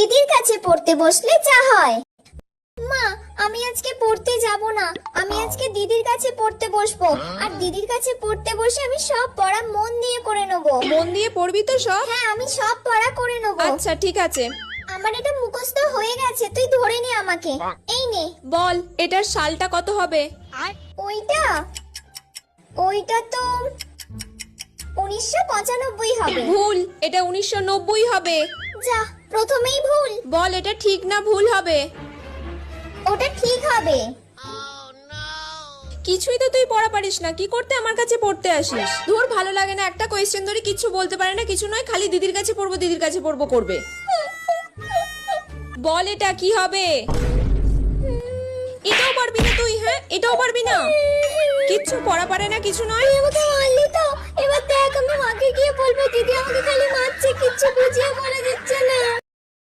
দিদির কাছে পড়তে বসলে যা হয়। মা, আমি আজকে পড়তে যাব না, আমি আজকে দিদির কাছে পড়তে বসবো। আর দিদির কাছে পড়তে বসে আমি সব পড়া মন দিয়ে করে নেব। মন দিয়ে পড়বি তো সব? হ্যাঁ, আমি সব পড়া করে নেব। আচ্ছা ঠিক আছে। আমার এটা মুখস্থ হয়ে গেছে, তুই ধরে নে আমাকে। এই নে। বল এটার সালটা কত হবে? ওইটা ওইটা তো 1995 হবে। ভুল, এটা 1990 হবে। যা, প্রথমেই ভুল। বল এটা ঠিক না ভুল হবে? ওটা ঠিক হবে। কিছুই তো তুই পড়া পারিস না, কি করতে আমার কাছে পড়তে আসিস? ধুর, ভালো লাগে না, একটা কোয়েশ্চেন ধরে কিছু বলতে পারে না, কিছু নয়, খালি দিদির কাছে পড়বো দিদির কাছে পড়বো করবে। বল এটা কি হবে? এটাও পারবি না তুই? হ্যাঁ, এটাও পারবি না? কিচ্ছু পড়া পারে না, কিছু নয়। আমাকে মারলি তো, এবার দেখ আমি মাকে গিয়ে বলবো দিদি আমাকে খালি মারছে, কিচ্ছু বুঝিয়ে বলে দিচ্ছে না।